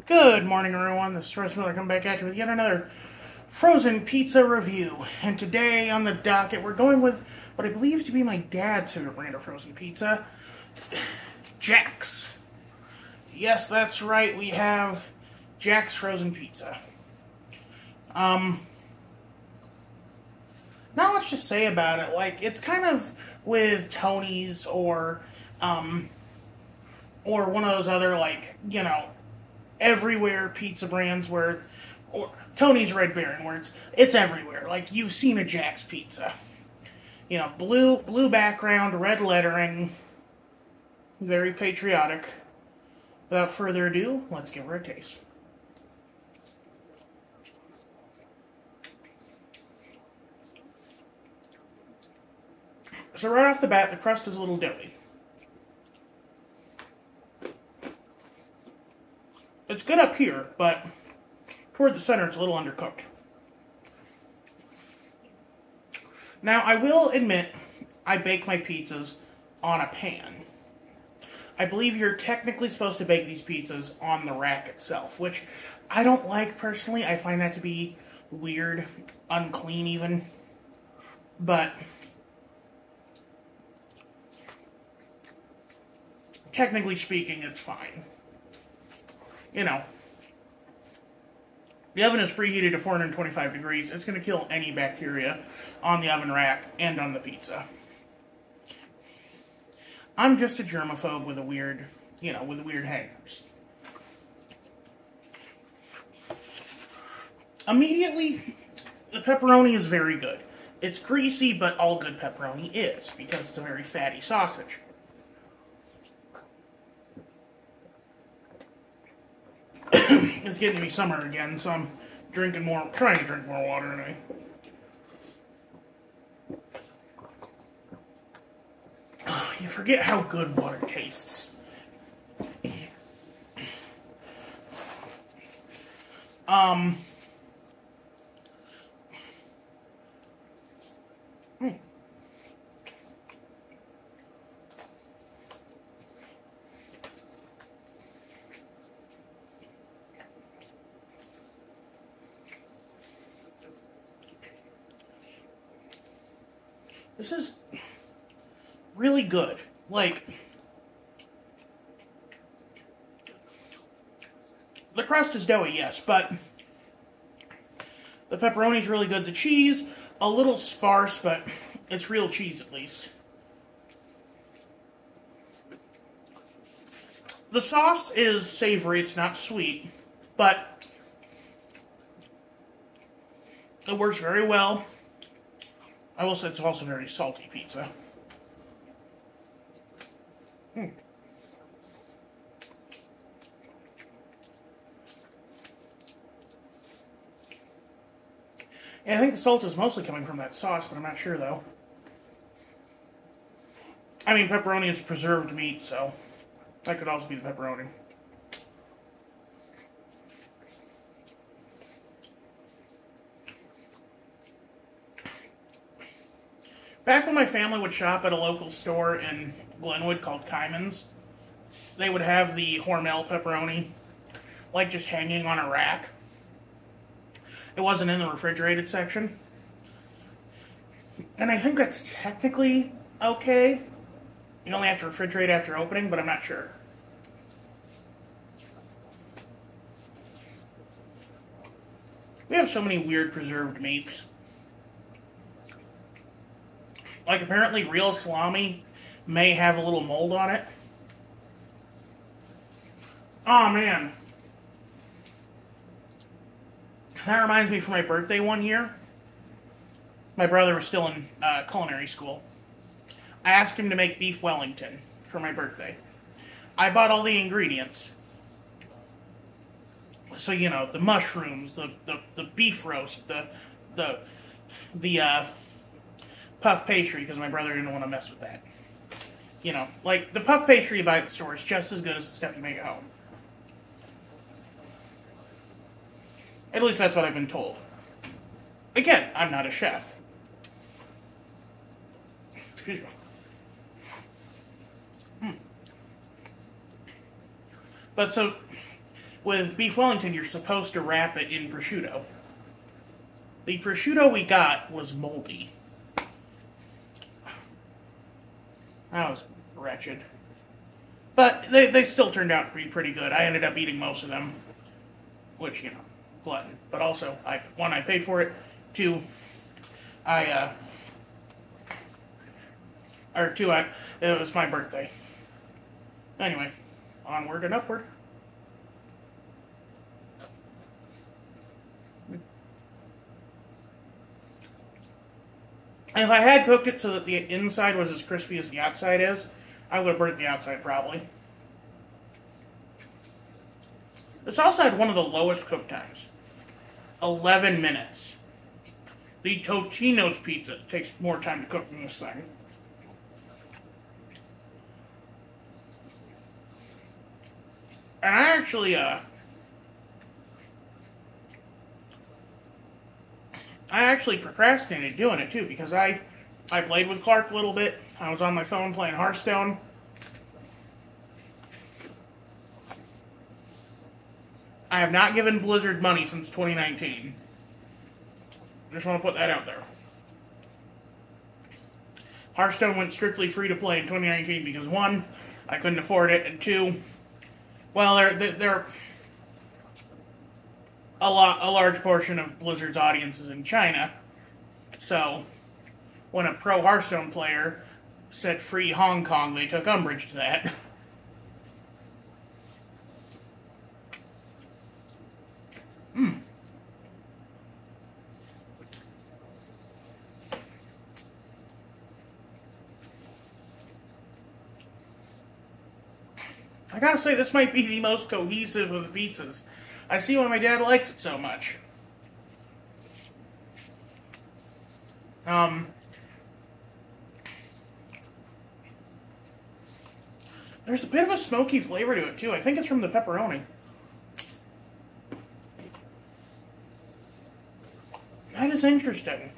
Good morning, everyone. This is Royce coming back at you with yet another frozen pizza review. And today on the docket, we're going with what I believe to be my dad's favorite brand of frozen pizza, Jack's. Yes, that's right. We have Jack's frozen pizza. Not much to say about it. Like, it's kind of with Tony's or one of those other, like, you know, everywhere pizza brands where, or Tony's Red Baron, where it's everywhere. Like, you've seen a Jack's pizza. You know, blue background, red lettering, very patriotic. Without further ado, let's give her a taste. So right off the bat, the crust is a little doughy. It's good up here, but toward the center, it's a little undercooked. Now, I will admit, I bake my pizzas on a pan. I believe you're technically supposed to bake these pizzas on the rack itself, which I don't like personally. I find that to be weird, unclean even. But technically speaking, it's fine. You know, the oven is preheated to 425 degrees. It's going to kill any bacteria on the oven rack and on the pizza. I'm just a germaphobe with a weird, with weird hangers. Immediately, the pepperoni is very good. It's greasy, but all good pepperoni is, because it's a very fatty sausage. It's getting to be summer again, so I'm trying to drink more water anyway. Oh, you forget how good water tastes. This is really good. Like, the crust is doughy, yes, but the pepperoni is really good. The cheese, a little sparse, but it's real cheese at least. The sauce is savory, it's not sweet, but it works very well. I will say it's also very salty pizza. Yeah, I think the salt is mostly coming from that sauce, but I'm not sure, though. I mean, pepperoni is preserved meat, so that could also be the pepperoni. Back when my family would shop at a local store in Glenwood called Kyman's, they would have the Hormel pepperoni, like, just hanging on a rack. It wasn't in the refrigerated section. And I think that's technically okay. You only have to refrigerate after opening, but I'm not sure. We have so many weird preserved meats. Like, apparently real salami may have a little mold on it. Oh, man. That reminds me, for my birthday one year, my brother was still in culinary school. I asked him to make beef Wellington for my birthday. I bought all the ingredients. So, you know, the mushrooms, the beef roast, the puff pastry, because my brother didn't want to mess with that. You know, like, the puff pastry you buy at the store is just as good as the stuff you make at home. At least that's what I've been told. Again, I'm not a chef. Excuse me. But so, with beef Wellington, you're supposed to wrap it in prosciutto. The prosciutto we got was moldy. That was wretched. But they still turned out to be pretty good. I ended up eating most of them. Which, you know, glutton. But also, one, I paid for it. Two, it was my birthday. Anyway, onward and upward. If I had cooked it so that the inside was as crispy as the outside is, I would have burnt the outside probably. This also had one of the lowest cook times. 11 minutes. The Totino's pizza takes more time to cook than this thing. And I actually procrastinated doing it too, because I played with Clark a little bit. I was on my phone playing Hearthstone. I have not given Blizzard money since 2019. Just want to put that out there. Hearthstone went strictly free to play in 2019 because, one, I couldn't afford it, and two, well, they're a large portion of Blizzard's audience is in China. So, when a pro Hearthstone player said free Hong Kong, they took umbrage to that. I gotta say, this might be the most cohesive of the pizzas. I see why my dad likes it so much. There's a bit of a smoky flavor to it, too. I think it's from the pepperoni. That is interesting.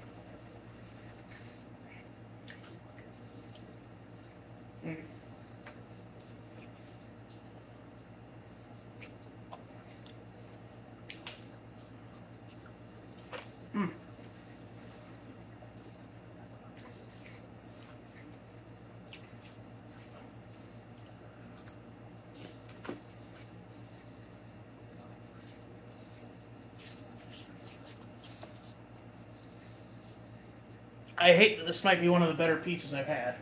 I hate that this might be one of the better pizzas I've had.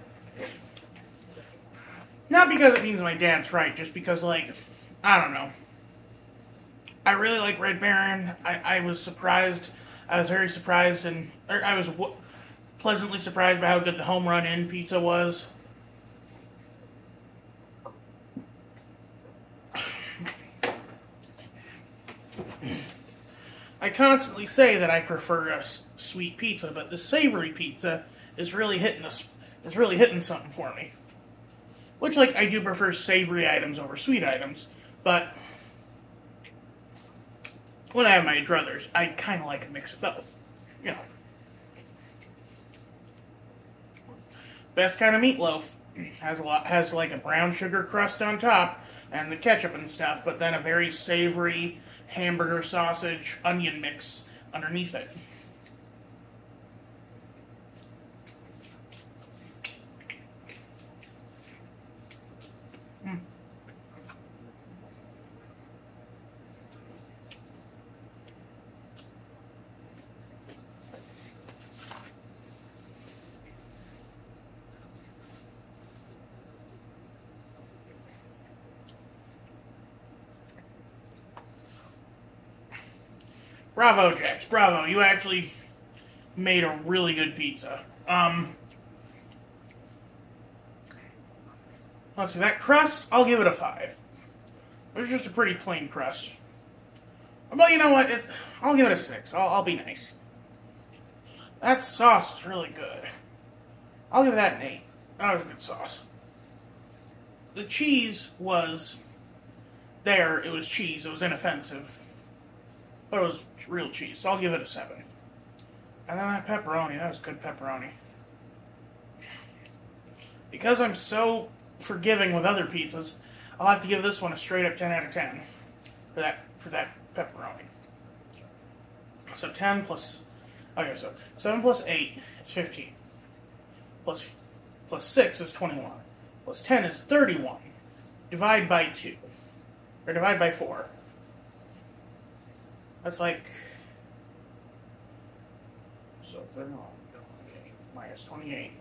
Not because it means my dad's right, just because, like, I don't know. I really like Red Baron. I was surprised. I was very surprised, and I was pleasantly surprised by how good the Home Run Inn pizza was. I constantly say that I prefer a sweet pizza, but the savory pizza is really hitting something for me. Which, like, I do prefer savory items over sweet items, but when I have my druthers, I kind of like a mix of both. You know. Best kind of meatloaf has like a brown sugar crust on top and the ketchup and stuff, but then a very savory hamburger sausage onion mix underneath it. Bravo, Jax. Bravo. You actually made a really good pizza. Let's see. That crust, I'll give it a 5. It's just a pretty plain crust. But you know what? I'll give it a 6. I'll be nice. That sauce is really good. I'll give that an 8. That was a good sauce. The cheese was there. It was cheese. It was inoffensive. But it was real cheese, so I'll give it a 7. And then that pepperoni, that was good pepperoni. Because I'm so forgiving with other pizzas, I'll have to give this one a straight up 10 out of 10. for that pepperoni. So 10 plus, okay, so 7 plus 8 is 15. Plus 6 is 21. Plus 10 is 31. Divide by 2. Or divide by 4. That's like, so 31 minus 28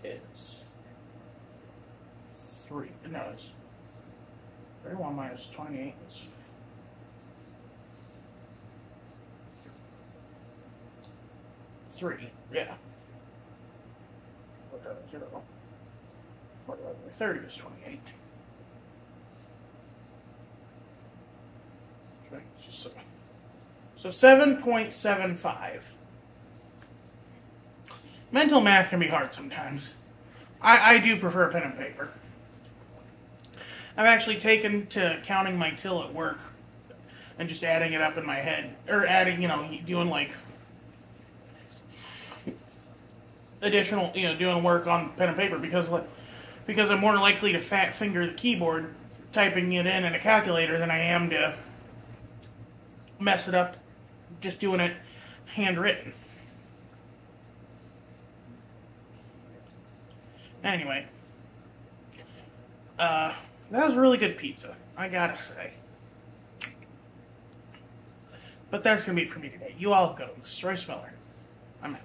is 3. No, it's 31 minus 28 is 3. Yeah. Put that at 0. 4 divided by 30 is 28. Okay, so 7.75. Mental math can be hard sometimes. I do prefer pen and paper. I've actually taken to counting my till at work and just adding it up in my head. Or adding, doing like additional, doing work on pen and paper because I'm more likely to fat finger the keyboard typing it in a calculator than I am to mess it up just doing it handwritten. Anyway, that was really good pizza, I gotta say. But that's gonna be it for me today. You all go. This is Royce Miller. I'm out.